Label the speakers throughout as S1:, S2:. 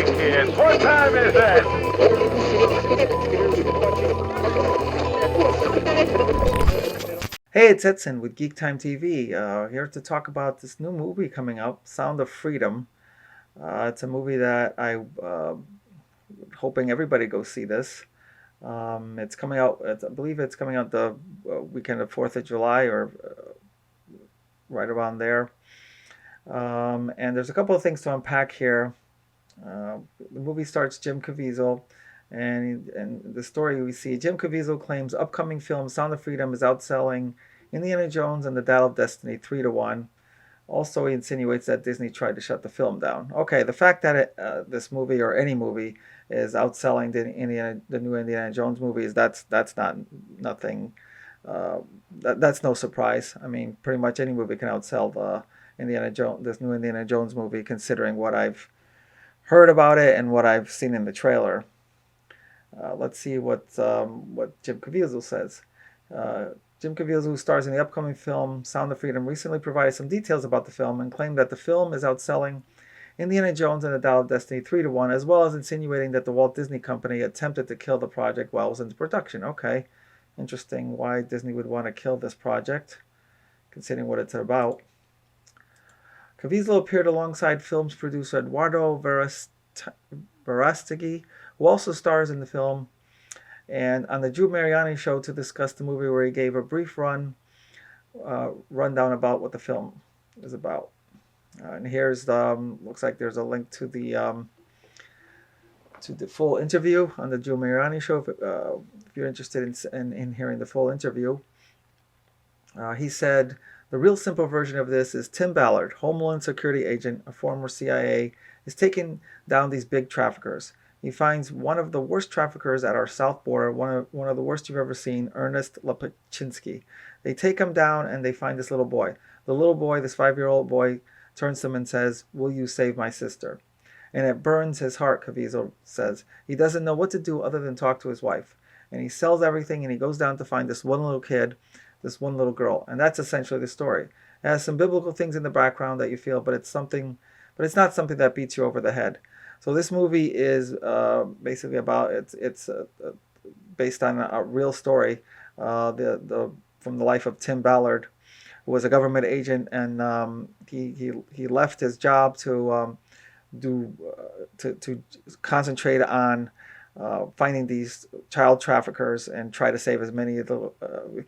S1: Hey kids, what time is it?
S2: Hey, it's Edson with GeekTime TV, here to talk about this new movie coming out, Sound of Freedom. It's a movie that I'm hoping everybody go see this. It's coming out, I believe it's coming out the weekend of 4th of July or right around there. And there's a couple of things to unpack here. The movie starts Jim Caviezel, and the story we see Jim Caviezel claims upcoming film Sound of Freedom is outselling Indiana Jones and the Dial of Destiny 3-1. Also, he insinuates that Disney tried to shut the film down. Okay, the fact that this movie or any movie is outselling the new Indiana Jones movies, that's not nothing. Uh, that's no surprise. I mean, pretty much any movie can outsell the this new Indiana Jones movie, considering what I've heard about it and what I've seen in the trailer. Let's see what Jim Caviezel says. Uh, Jim Caviezel, who stars in the upcoming film Sound of Freedom, recently provided some details about the film and claimed that the film is outselling Indiana Jones and the Dial of Destiny 3-1, as well as insinuating that the Walt Disney Company attempted to kill the project while it was in production. Okay, interesting why Disney would want to kill this project, considering what it's about. Caviezel appeared alongside film's producer Eduardo Verastegui, who also stars in the film, and on the Drew Mariani show to discuss the movie, where he gave a brief rundown about what the film is about. And here's looks like there's a link to the full interview on the Drew Mariani show. If you're interested in hearing the full interview, he said the real simple version of this is Tim Ballard, Homeland Security agent, a former CIA, is taking down these big traffickers. He finds one of the worst traffickers at our south border, one of the worst you've ever seen, Ernest Lepachinsky. They take him down and they find this little boy. The little boy, this 5-year-old boy, turns to him and says, "Will you save my sister?" And it burns his heart, Caviezel says. He doesn't know what to do other than talk to his wife. And he sells everything and he goes down to find this one little kid, this one little girl. And that's essentially the story. It has some biblical things in the background that you feel, but it's not something that beats you over the head. So this movie is basically about it's based on a real story, from the life of Tim Ballard, who was a government agent, and he left his job to to concentrate on finding these child traffickers and try to save as many of the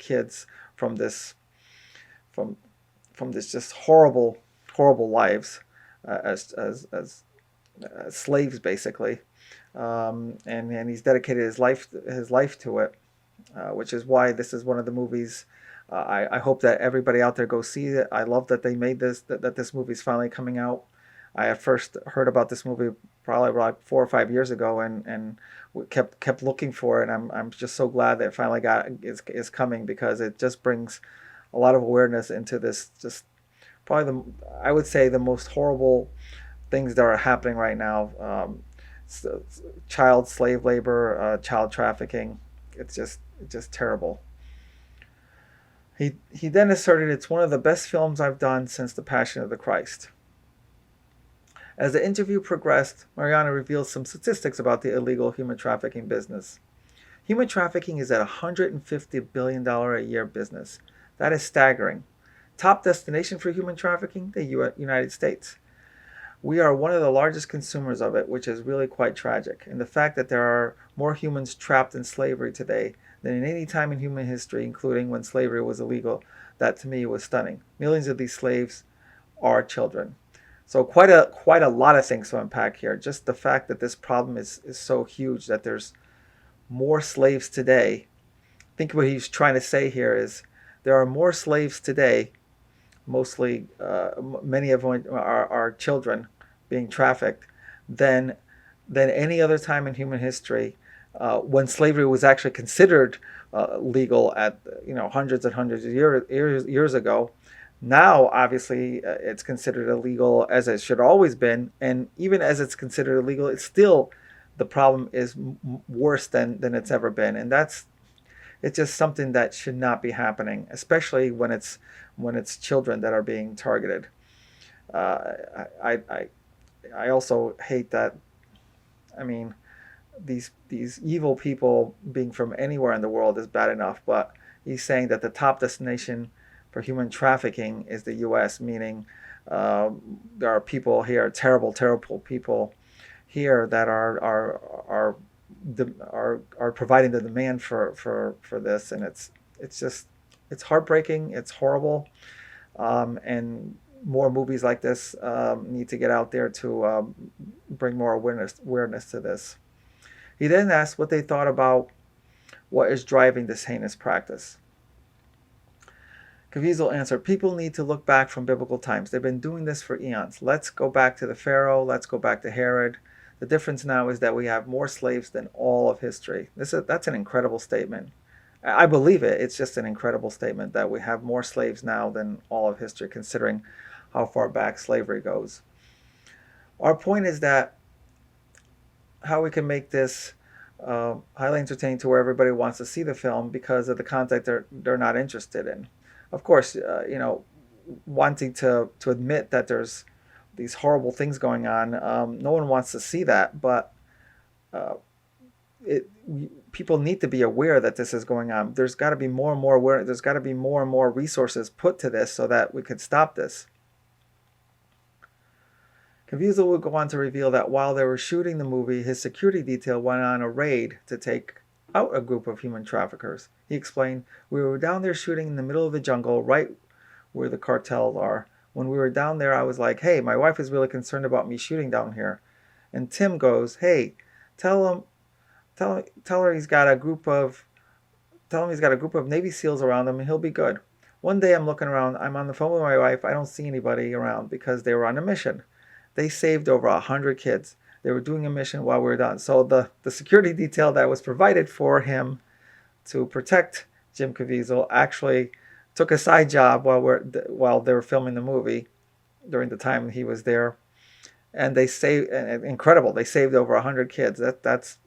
S2: kids from this just horrible lives as slaves, basically. And he's dedicated his life to it, which is why this is one of the movies. I hope that everybody out there goes see it. I love that they made that this movie's finally coming out. I had first heard about this movie probably like 4 or 5 years ago, and kept looking for it. And I'm just so glad that it finally is coming, because it just brings a lot of awareness into this, just probably I would say the most horrible things that are happening right now. Child slave labor, child trafficking. It's just terrible. He then asserted, "It's one of the best films I've done since The Passion of the Christ." As the interview progressed, Mariana revealed some statistics about the illegal human trafficking business. Human trafficking is at $150 billion a year business. That is staggering. Top destination for human trafficking? The United States. We are one of the largest consumers of it, which is really quite tragic. And the fact that there are more humans trapped in slavery today than in any time in human history, including when slavery was illegal, that to me was stunning. Millions of these slaves are children. So quite a lot of things to unpack here. Just the fact that this problem is so huge, that there's more slaves today. I think what he's trying to say here is there are more slaves today, mostly many of them are children being trafficked, than any other time in human history, when slavery was actually considered legal at hundreds and hundreds of years ago. Now, obviously, it's considered illegal, as it should always been, and even as it's considered illegal, it's still, the problem is worse than it's ever been, and it's just something that should not be happening, especially when it's children that are being targeted. I also hate that I mean, these evil people being from anywhere in the world is bad enough, but he's saying that the top destination for human trafficking is the U.S., meaning there are people here, terrible people here that are providing the demand for this, and it's just it's heartbreaking. It's horrible, and more movies like this need to get out there to bring more awareness to this. He then asked what they thought about what is driving this heinous practice. Caviezel answered, people need to look back from biblical times. They've been doing this for eons. Let's go back to the Pharaoh. Let's go back to Herod. The difference now is that we have more slaves than all of history. That's an incredible statement. I believe it. It's just an incredible statement that we have more slaves now than all of history, considering how far back slavery goes. Our point is that how we can make this highly entertaining to where everybody wants to see the film because of the content they're not interested in. Of course, wanting to admit that there's these horrible things going on, no one wants to see that, but people need to be aware that this is going on. There's got to be more and more awareness. There's got to be more and more resources put to this so that we could stop this. Caviezel would go on to reveal that while they were shooting the movie, his security detail went on a raid to take out a group of human traffickers. He explained, we were down there shooting in the middle of the jungle, right where the cartels are. When we were down there, I was like, hey, my wife is really concerned about me shooting down here. And Tim goes, hey, tell her he's got a group of Navy SEALs around him and he'll be good. One day I'm looking around, I'm on the phone with my wife, I don't see anybody around because they were on a mission. They saved over 100 kids. They were doing a mission while we were done. So the security detail that was provided for him to protect Jim Caviezel actually took a side job while they were filming the movie during the time he was there, and they saved incredible. They saved over 100 kids. That's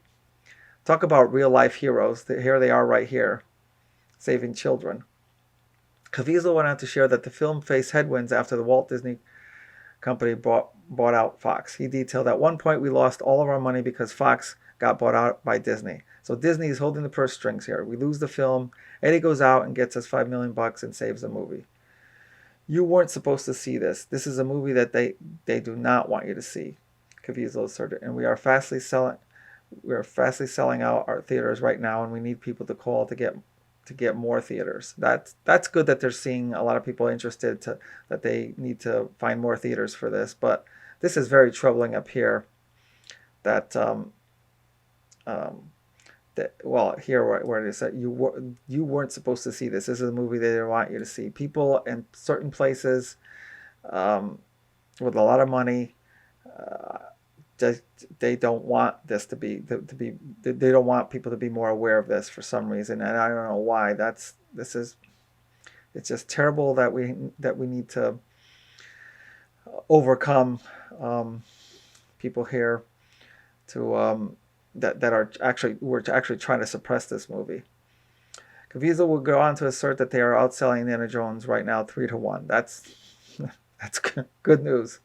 S2: talk about real life heroes. Here they are right here, saving children. Caviezel went on to share that the film faced headwinds after the Walt Disney Company bought out Fox. He detailed, at one point we lost all of our money because Fox got bought out by Disney. So Disney is holding the purse strings here. We lose the film. Eddie goes out and gets us $5 million and saves the movie. You weren't supposed to see this. This is a movie that they do not want you to see, Caviezel asserted. And we are fastly selling out our theaters right now, and we need people to call to get more theaters. That's good that they're seeing a lot of people interested that they need to find more theaters for this. But this is very troubling up here. That here where it is that you weren't supposed to see this. This is a movie they didn't want you to see. People in certain places with a lot of money, they don't want this to be. They don't want people to be more aware of this for some reason, and I don't know why. It's just terrible that we need to overcome people here to we're actually trying to suppress this movie. Caviezel will go on to assert that they are outselling Indiana Jones right now 3-1. That's good news.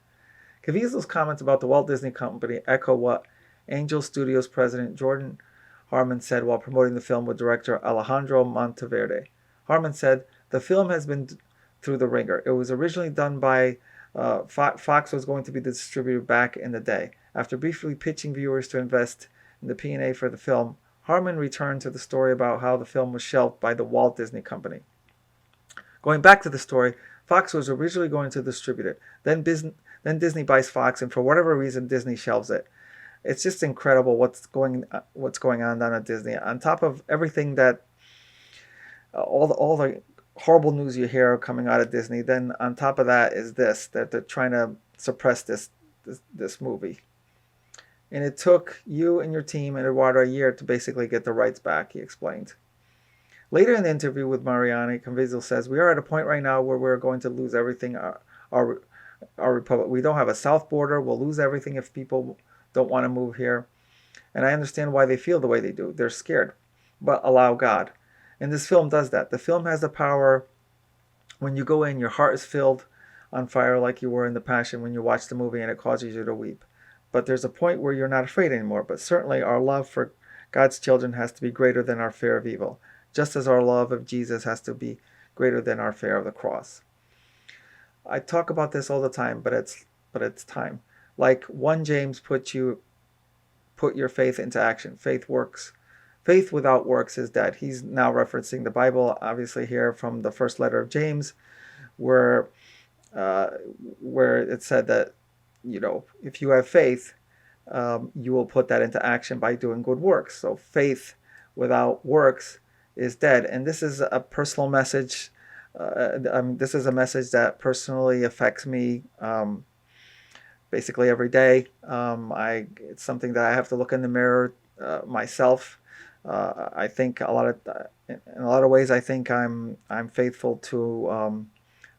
S2: Caviezel's comments about the Walt Disney Company echo what Angel Studios president Jordan Harmon said while promoting the film with director Alejandro Monteverde. Harmon said, the film has been through the ringer. It was originally done by Fox was going to be the distributor back in the day. After briefly pitching viewers to invest in the P&A for the film, Harmon returned to the story about how the film was shelved by the Walt Disney Company. Going back to the story, Fox was originally going to distribute it. Then Disney buys Fox, and for whatever reason, Disney shelves it. It's just incredible what's going on down at Disney. On top of everything that all the horrible news you hear coming out of Disney, then on top of that is this, that they're trying to suppress this movie. And it took you and your team and Eduardo a year to basically get the rights back, he explained. Later in the interview with Mariani, Caviezel says, we are at a point right now where we're going to lose everything, our republic. We don't have a south border. We'll lose everything if people don't want to move here. And I understand why they feel the way they do. They're scared. But allow God. And this film does that. The film has the power. When you go in, your heart is filled on fire like you were in The Passion when you watch the movie, and it causes you to weep. but there's a point where you're not afraid anymore. But certainly our love for God's children has to be greater than our fear of evil, just as our love of Jesus has to be greater than our fear of the cross. I talk about this all the time, but it's time. Like 1 James put your faith into action. Faith works. Faith without works is dead. He's now referencing the Bible, obviously here from the first letter of James, where it said that, if you have faith, you will put that into action by doing good works. So faith without works is dead. And this is a personal message. This is a message that personally affects me basically every day. It's something that I have to look in the mirror myself. I think in a lot of ways, I think I'm faithful to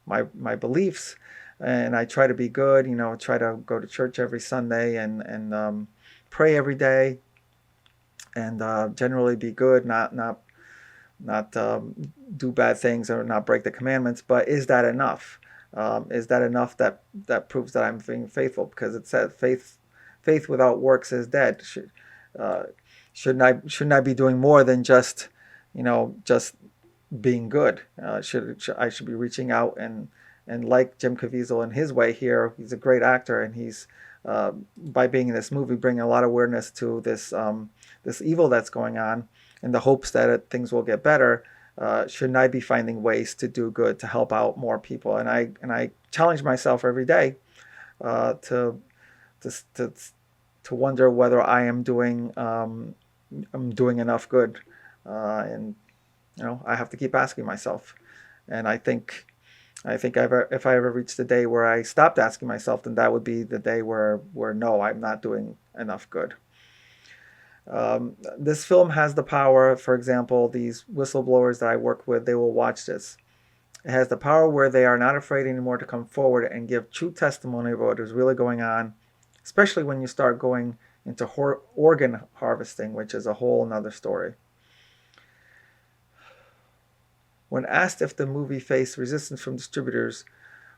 S2: my beliefs, and I try to be good. Try to go to church every Sunday and pray every day, and generally be good, not do bad things or not break the commandments. But is that enough? Is that enough that proves that I'm being faithful? Because it says faith without works is dead. Shouldn't I be doing more than just being good? I should be reaching out and like Jim Caviezel in his way here. He's a great actor, and he's by being in this movie bringing a lot of awareness to this evil that's going on, in the hopes that things will get better. Shouldn't I be finding ways to do good, to help out more people? And I challenge myself every day to wonder whether I am doing enough good, and I have to keep asking myself. And I think if I ever reached the day where I stopped asking myself, then that would be the day where no, I'm not doing enough good. This film has the power. For example, these whistleblowers that I work with, they will watch this. It has the power where they are not afraid anymore to come forward and give true testimony of what is really going on, especially when you start going into organ harvesting, which is a whole another story. When asked if the movie faced resistance from distributors,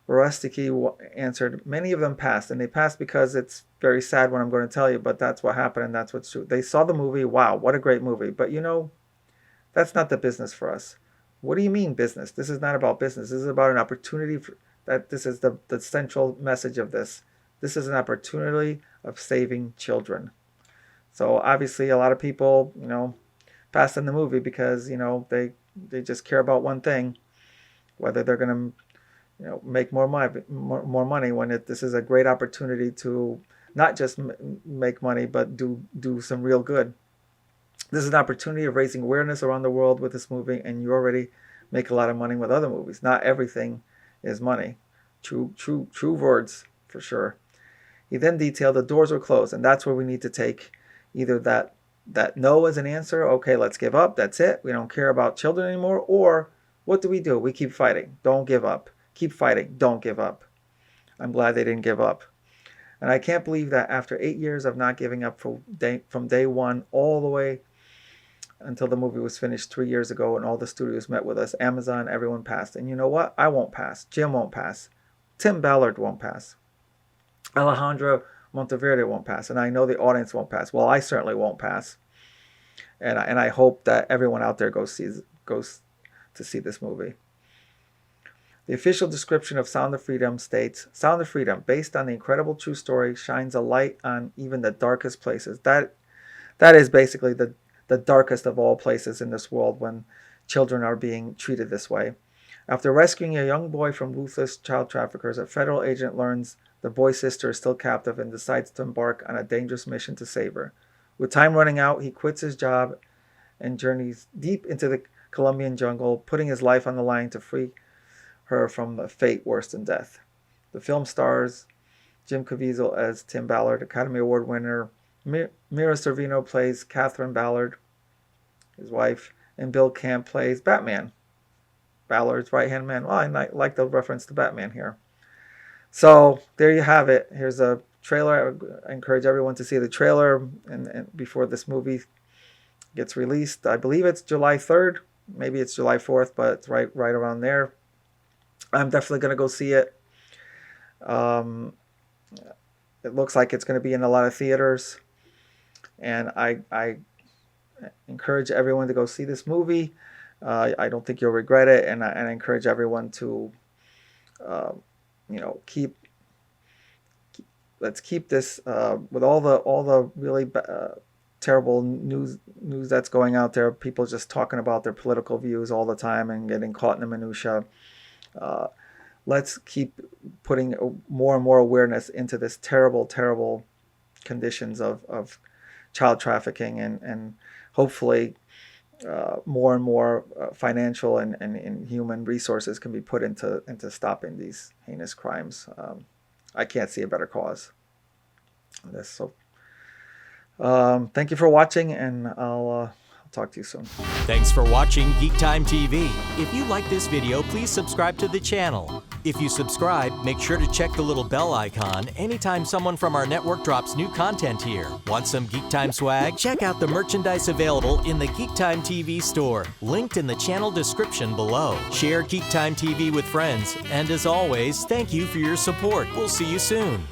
S2: Borostiki answered, many of them passed, and they passed because it's very sad what I'm going to tell you, but that's what happened, and that's what's true. They saw the movie, wow, what a great movie, but that's not the business for us. What do you mean business? This is not about business. This is about an opportunity this is the central message of this. This is an opportunity of saving children. So obviously a lot of people, passed in the movie because, they just care about one thing, whether they're going to make more money when this is a great opportunity to not just make money, but do some real good. This is an opportunity of raising awareness around the world with this movie, and you already make a lot of money with other movies. Not everything is money. True words for sure. He then detailed the doors were closed, and that's where we need to take either that no as an answer. Okay, let's give up. That's it. We don't care about children anymore. Or what do? We keep fighting. Don't give up. Keep fighting. Don't give up. I'm glad they didn't give up. And I can't believe that after 8 years of not giving up from day one all the way until the movie was finished 3 years ago and all the studios met with us, Amazon, everyone passed. And you know what? I won't pass. Jim won't pass. Tim Ballard won't pass. Alejandro Monteverde won't pass. And I know the audience won't pass. Well, I certainly won't pass. And I hope that everyone out there goes to see this movie. The official description of Sound of Freedom states, Sound of Freedom, based on the incredible true story, shines a light on even the darkest places. That is basically the darkest of all places in this world when children are being treated this way. After rescuing a young boy from ruthless child traffickers, a federal agent learns the boy's sister is still captive and decides to embark on a dangerous mission to save her. With time running out, he quits his job and journeys deep into the Colombian jungle, putting his life on the line to free her from a fate worse than death. The film stars Jim Caviezel as Tim Ballard, Academy Award winner. Mira Sorvino plays Catherine Ballard, his wife, and Bill Camp plays Batman, Ballard's right-hand man. Well, I like the reference to Batman here. So there you have it. Here's a trailer. I encourage everyone to see the trailer and before this movie gets released. I believe it's July 3rd. Maybe it's July 4th, but it's right around there. I'm definitely going to go see it. it looks like it's going to be in a lot of theaters, and I encourage everyone to go see this movie. I don't think you'll regret it, and I encourage everyone to, let's keep this with all the really terrible news that's going out there. People just talking about their political views all the time and getting caught in the minutia. Let's keep putting more and more awareness into this terrible, terrible conditions of child trafficking, and hopefully more and more financial and human resources can be put into stopping these heinous crimes. I can't see a better cause on this. So thank you for watching, and I'll talk to you soon.
S3: Thanks for watching GeekTime TV. If you like this video, please subscribe to the channel. If you subscribe, make sure to check the little bell icon anytime someone from our network drops new content here. Want some GeekTime swag? Check out the merchandise available in the GeekTime TV store, linked in the channel description below. Share GeekTime TV with friends, and as always, thank you for your support. We'll see you soon.